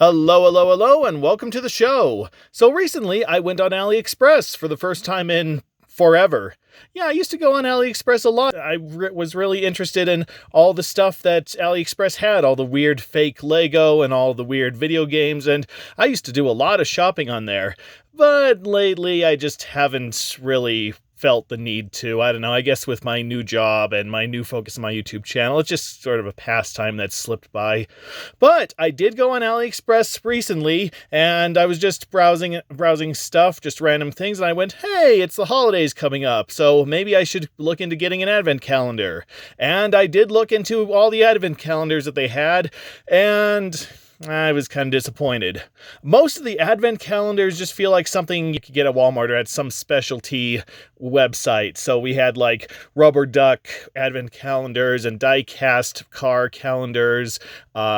Hello, hello, hello, and welcome to the show. So recently, I went on Aliexpress for the first time in forever. Yeah, I used to go on Aliexpress a lot. I was really interested in all the stuff that Aliexpress had, all the weird fake Lego and all the weird video games, and I used to do a lot of shopping on there. But lately, I just haven't really felt the need to. I don't know, I guess with my new job and my new focus on my YouTube channel, it's just sort of a pastime that slipped by. But I did go on AliExpress recently, and I was just browsing stuff, just random things, and I went, hey, it's the holidays coming up, so maybe I should look into getting an advent calendar. And I did look into all the advent calendars that they had, and I was kind of disappointed. Most of the advent calendars just feel like something you could get at Walmart or at some specialty website. So we had like rubber duck advent calendars and die-cast car calendars,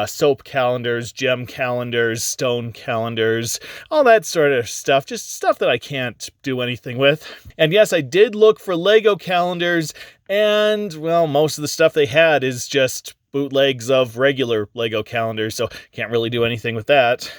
soap calendars, gem calendars, stone calendars, all that sort of stuff. Just stuff that I can't do anything with. And yes, I did look for Lego calendars, and well, most of the stuff they had is just bootlegs of regular Lego calendars, so can't really do anything with that.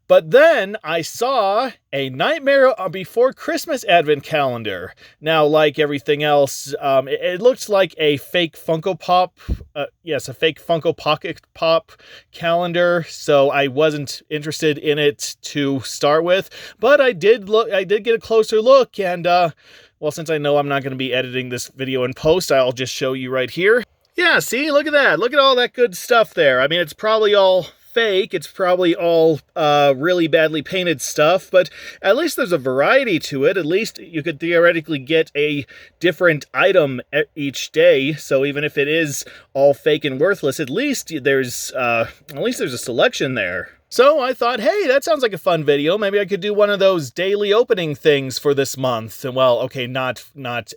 But then I saw a Nightmare Before Christmas advent calendar. Now, like everything else, it looked like a fake Funko Pop, a fake Funko Pocket Pop calendar, so I wasn't interested in it to start with. But I did get a closer look, and well, since I know I'm not going to be editing this video in post, I'll just show you right here. Yeah, see, look at that. Look at all that good stuff there. I mean, it's probably all fake. It's probably all really badly painted stuff, but at least there's a variety to it. At least you could theoretically get a different item each day. So even if it is all fake and worthless, at least there's a selection there. So I thought, hey, that sounds like a fun video. Maybe I could do one of those daily opening things for this month. And well, okay, not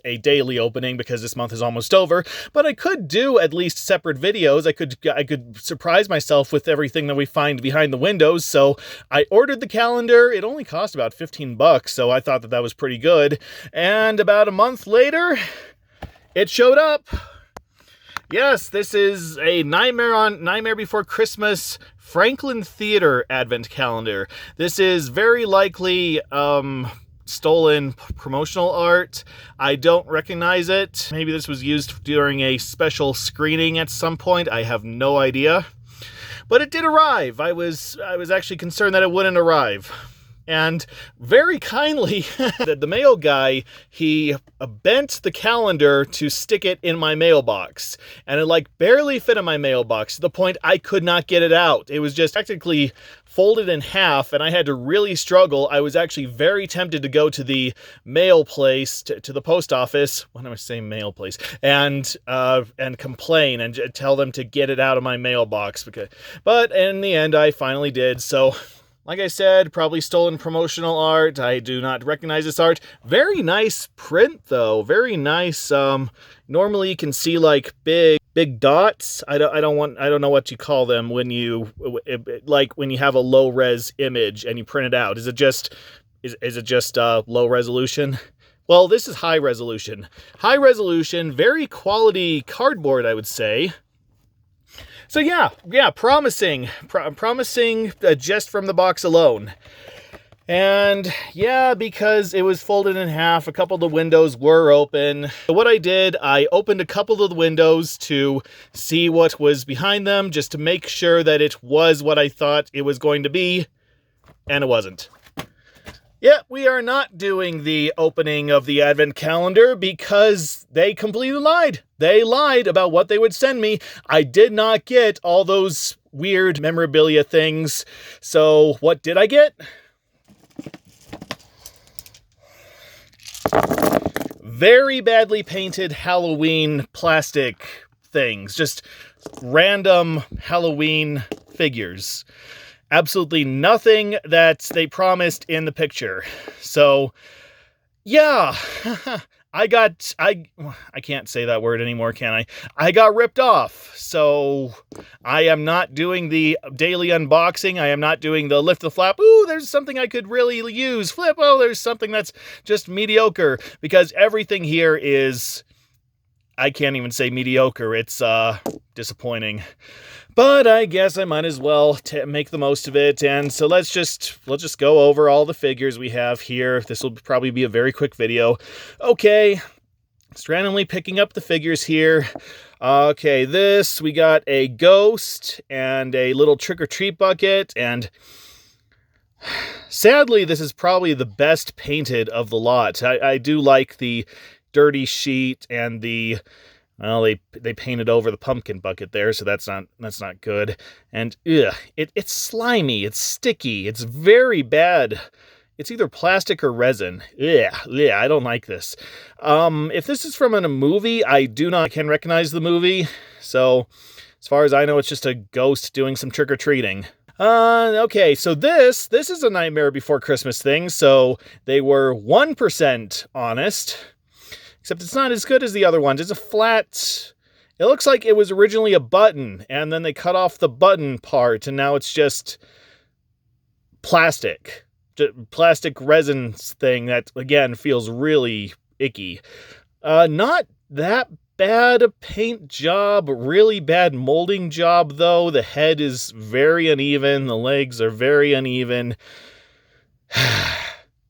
a daily opening because this month is almost over, but I could do at least separate videos. I could surprise myself with everything that we find behind the windows. So I ordered the calendar. It only cost about $15, so I thought that was pretty good. And about a month later, it showed up. Yes, this is a Nightmare Before Christmas Franklin Theater Advent Calendar. This is very likely stolen promotional art. I don't recognize it. Maybe this was used during a special screening at some point. I have no idea. But it did arrive. I was actually concerned that it wouldn't arrive. And very kindly, the mail guy, he bent the calendar to stick it in my mailbox. And it like barely fit in my mailbox to the point I could not get it out. It was just technically folded in half, and I had to really struggle. I was actually very tempted to go to the mail place, to the post office, when I was saying mail place, and complain and tell them to get it out of my mailbox. But in the end, I finally did, so like I said, probably stolen promotional art. I do not recognize this art. Very nice print, though. Very nice. Normally you can see like big dots. I don't know what you call them when you have a low res image and you print it out. Is it just low resolution? Well, this is high resolution. High resolution, very quality cardboard, I would say. So yeah, promising just from the box alone. And yeah, because it was folded in half, a couple of the windows were open. So what I did, I opened a couple of the windows to see what was behind them, just to make sure that it was what I thought it was going to be, and it wasn't. Yeah, we are not doing the opening of the advent calendar because they completely lied. They lied about what they would send me. I did not get all those weird memorabilia things. So what did I get? Very badly painted Halloween plastic things. Just random Halloween figures. Absolutely nothing that they promised in the picture. So, yeah, I can't say that word anymore, can I? I got ripped off. So, I am not doing the daily unboxing. I am not doing the lift the flap. Ooh, there's something I could really use. Flip, oh, there's something that's just mediocre. Because everything here is, I can't even say mediocre. It's disappointing. But I guess I might as well make the most of it, and so let's just go over all the figures we have here. This will probably be a very quick video. Okay, just randomly picking up the figures here. Okay, we got a ghost and a little trick-or-treat bucket, and sadly, this is probably the best painted of the lot. I do like the dirty sheet and the... Well, they painted over the pumpkin bucket there, so that's not good. And it's slimy, it's sticky, it's very bad. It's either plastic or resin. Yeah, I don't like this. If this is from a movie, I can recognize the movie. So, as far as I know, it's just a ghost doing some trick-or-treating. Okay, so this is a Nightmare Before Christmas thing, so they were 1% honest. Except it's not as good as the other ones. It's a flat... It looks like it was originally a button, and then they cut off the button part, and now it's just plastic. Plastic resin thing that, again, feels really icky. Not that bad a paint job, really bad molding job, though. The head is very uneven, the legs are very uneven.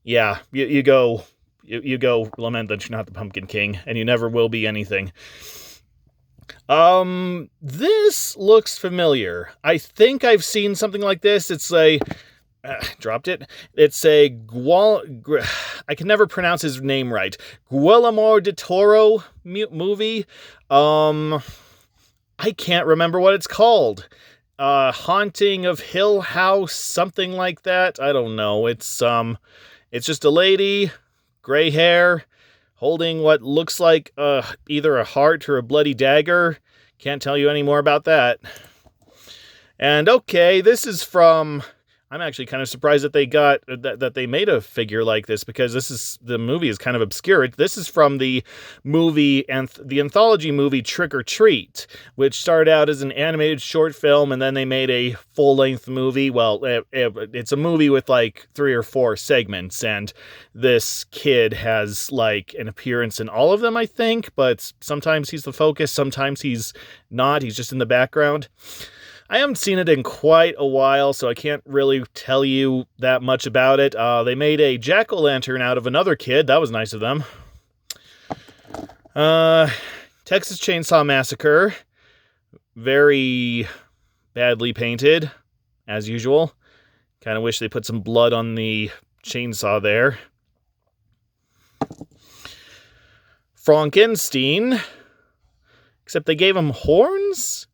Yeah, you go... You go lament that you're not the Pumpkin King, and you never will be anything. This looks familiar. I think I've seen something like this. It's a... dropped it. It's a... I can never pronounce his name right. Guillermo del Toro movie. I can't remember what it's called. Haunting of Hill House, something like that. I don't know. It's just a lady... gray hair, holding what looks like either a heart or a bloody dagger. Can't tell you any more about that. And okay, this is from... I'm actually kind of surprised that they made a figure like this, because the movie is kind of obscure. This is from the movie and the anthology movie Trick or Treat, which started out as an animated short film, and then they made a full-length movie. Well, it's a movie with like 3 or 4 segments, and this kid has like an appearance in all of them, I think, but sometimes he's the focus, sometimes he's not. He's just in the background. I haven't seen it in quite a while, so I can't really tell you that much about it. They made a jack-o'-lantern out of another kid. That was nice of them. Texas Chainsaw Massacre. Very badly painted, as usual. Kind of wish they put some blood on the chainsaw there. Frankenstein. Except they gave him horns?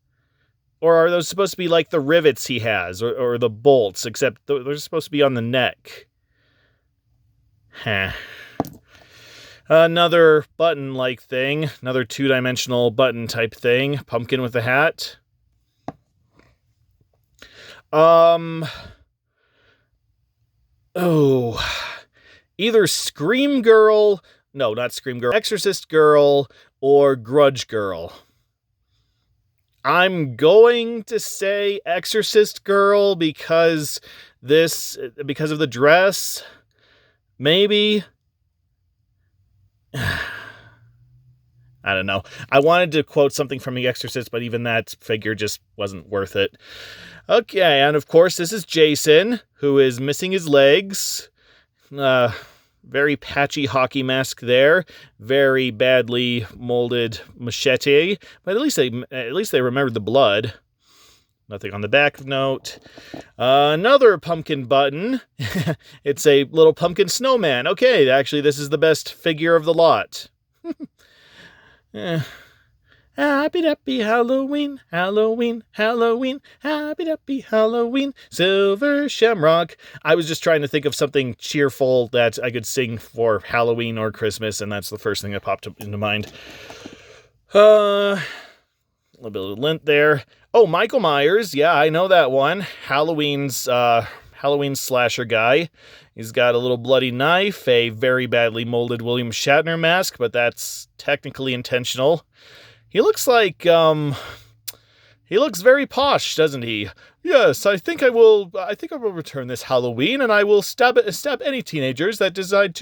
Or are those supposed to be like the rivets he has, or the bolts, except they're supposed to be on the neck? Another button-like thing, another 2-dimensional button type thing, pumpkin with a hat. Either Scream Girl, no, not Scream Girl, Exorcist Girl, or Grudge Girl. I'm going to say Exorcist Girl because of the dress. Maybe. I don't know. I wanted to quote something from The Exorcist, but even that figure just wasn't worth it. Okay, and of course this is Jason, who is missing his legs. Very patchy hockey mask there. Very badly molded machete. But at least they remembered the blood. Nothing on the back of note. Another pumpkin button. It's a little pumpkin snowman. Okay, actually this is the best figure of the lot. Happy Halloween, Halloween, Halloween, happy Halloween, Silver Shamrock. I was just trying to think of something cheerful that I could sing for Halloween or Christmas, and that's the first thing that popped into mind. A little bit of lint there. Oh, Michael Myers. Yeah, I know that one. Halloween slasher guy. He's got a little bloody knife, a very badly molded William Shatner mask, but that's technically intentional. He looks like, He looks very posh, doesn't he? Yes, I think I will return this Halloween, and I will stab any teenagers that decide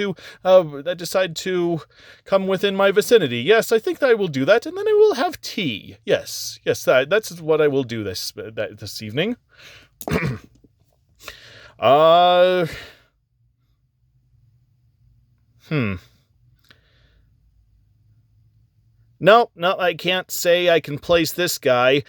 to come within my vicinity. Yes, I think that I will do that, and then I will have tea. Yes, that's what I will do this evening. uh, hmm. No, I can't say I can place this guy.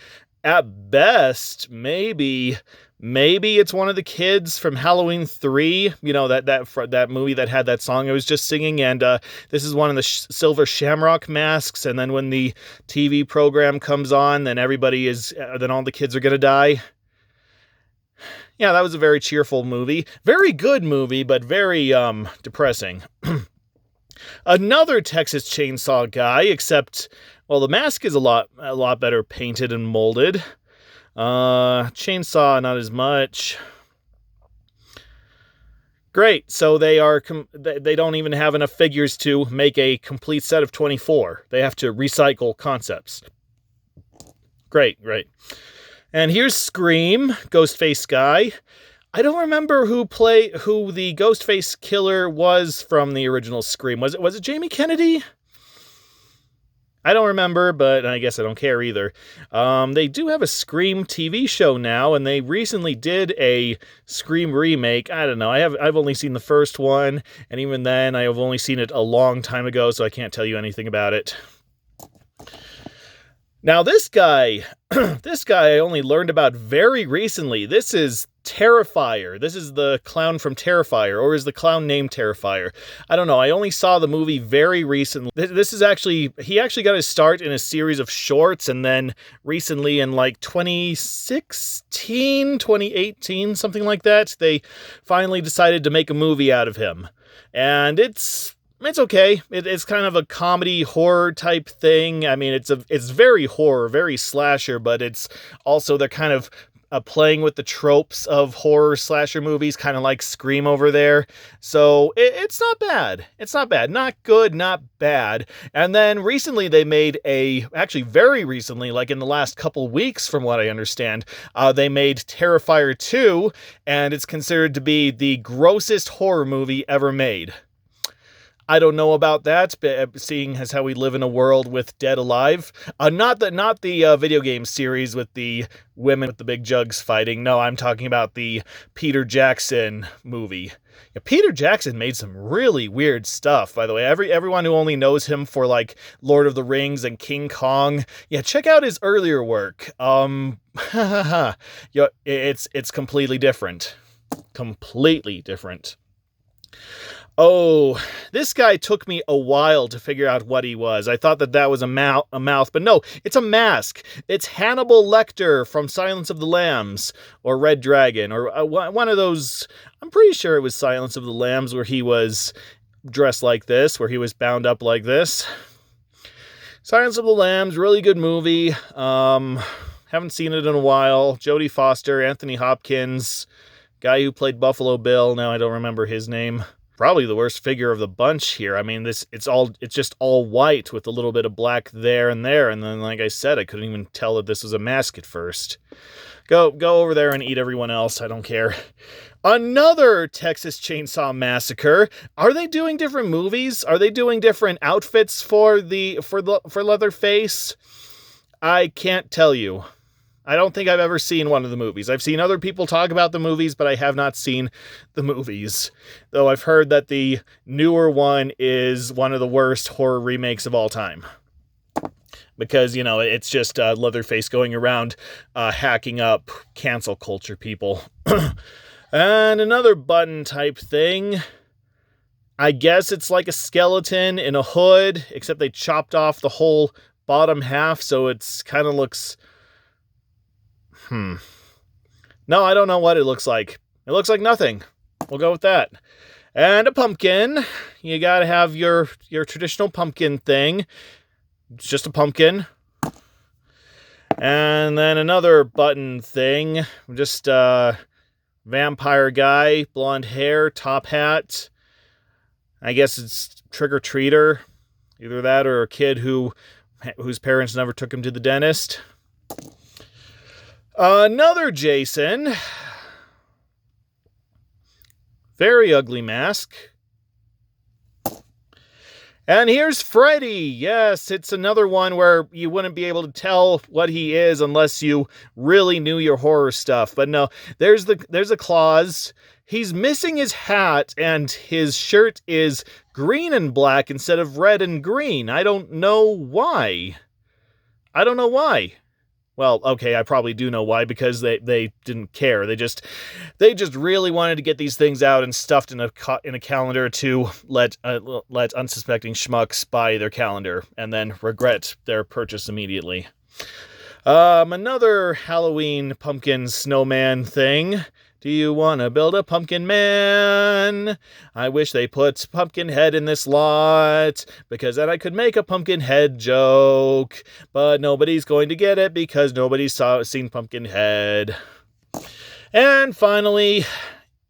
At best, maybe it's one of the kids from Halloween 3, you know, that movie that had that song I was just singing, and this is one of the Silver Shamrock masks, and then when the TV program comes on, then then all the kids are gonna die. Yeah, that was a very cheerful movie. Very good movie, but very depressing. Another Texas Chainsaw guy, except, well, the mask is a lot better painted and molded. Chainsaw, not as much. Great, so they don't even have enough figures to make a complete set of 24. They have to recycle concepts. Great. And here's Scream, Ghostface guy. I don't remember who the Ghostface killer was from the original Scream. Was it Jamie Kennedy? I don't remember, but I guess I don't care either. They do have a Scream TV show now, and they recently did a Scream remake. I don't know. I've only seen the first one, and even then, I have only seen it a long time ago, so I can't tell you anything about it. Now, this guy I only learned about very recently. This is Terrifier. This is the clown from Terrifier, or is the clown named Terrifier? I don't know. I only saw the movie very recently. He actually got his start in a series of shorts, and then recently in like 2016, 2018, something like that, they finally decided to make a movie out of him. And it's okay. It's kind of a comedy horror type thing. I mean, it's very horror, very slasher, but it's also they're kind of playing with the tropes of horror slasher movies, kind of like Scream over there. So it's not bad. It's not bad. Not good, not bad. And then recently they made actually very recently, like in the last couple weeks from what I understand, they made Terrifier 2, and it's considered to be the grossest horror movie ever made. I don't know about that, seeing as how we live in a world with Dead Alive. Not the video game series with the women with the big jugs fighting. No, I'm talking about the Peter Jackson movie. Yeah, Peter Jackson made some really weird stuff, by the way. Everyone who only knows him for like Lord of the Rings and King Kong, yeah, check out his earlier work. Yeah, it's completely different. Completely different. Oh, this guy took me a while to figure out what he was. I thought that was a mouth, but no, it's a mask. It's Hannibal Lecter from Silence of the Lambs, or Red Dragon, or one of those. I'm pretty sure it was Silence of the Lambs where he was dressed like this, where he was bound up like this. Silence of the Lambs, really good movie. Haven't seen it in a while. Jodie Foster, Anthony Hopkins, guy who played Buffalo Bill. Now I don't remember his name. Probably the worst figure of the bunch here. I mean, it's just all white with a little bit of black there, and then, like I said, I couldn't even tell that this was a mask at first. Go over there and eat everyone else. I don't care. Another Texas Chainsaw Massacre. Are they doing different movies? Are they doing different outfits for Leatherface? I can't tell you. I don't think I've ever seen one of the movies. I've seen other people talk about the movies, but I have not seen the movies. Though I've heard that the newer one is one of the worst horror remakes of all time. Because, you know, it's just Leatherface going around hacking up cancel culture people. And another button type thing. I guess it's like a skeleton in a hood, except they chopped off the whole bottom half, so it's kind of looks... No, I don't know what it looks like. It looks like nothing. We'll go with that. And a pumpkin. You gotta have your traditional pumpkin thing. It's just a pumpkin. And then another button thing. Just vampire guy, blonde hair, top hat. I guess it's trick-or-treater. Either that or a kid whose parents never took him to the dentist. Another Jason. Very ugly mask. And here's Freddy. Yes, it's another one where you wouldn't be able to tell what he is unless you really knew your horror stuff. But no, there's a Claus. He's missing his hat, and his shirt is green and black instead of red and green. I don't know why. Well, okay, I probably do know why, because they didn't care. They just really wanted to get these things out and stuffed in a calendar to let unsuspecting schmucks buy their calendar and then regret their purchase immediately. Another Halloween pumpkin snowman thing. Do you want to build a pumpkin man? I wish they put pumpkin head in this lot, because then I could make a pumpkin head joke. But nobody's going to get it because nobody's seen pumpkin head. And finally,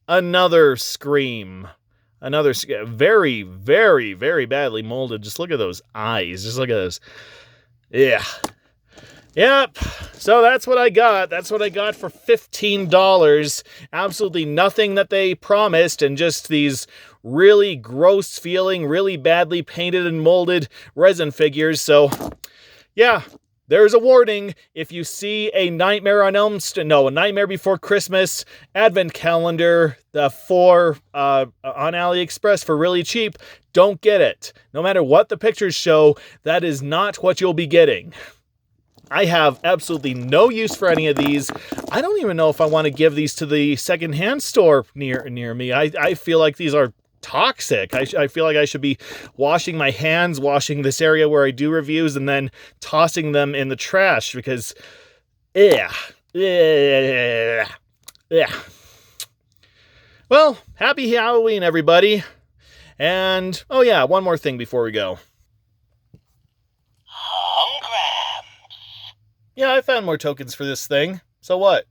another Scream. Another very, very, very badly molded. Just look at those eyes. Just look at those. Yeah. Yep, so that's what I got. That's what I got for $15. Absolutely nothing that they promised, and just these really gross feeling, really badly painted and molded resin figures. So, yeah, there's a warning. If you see a Nightmare Before Christmas advent calendar on Aliexpress for really cheap, don't get it. No matter what the pictures show, that is not what you'll be getting. I have absolutely no use for any of these. I don't even know if I want to give these to the secondhand store near me. I feel like these are toxic. I feel like I should be washing my hands, washing this area where I do reviews, and then tossing them in the trash because, yeah. Well, happy Halloween, everybody. And, oh yeah, one more thing before we go. Yeah, I found more tokens for this thing. So what?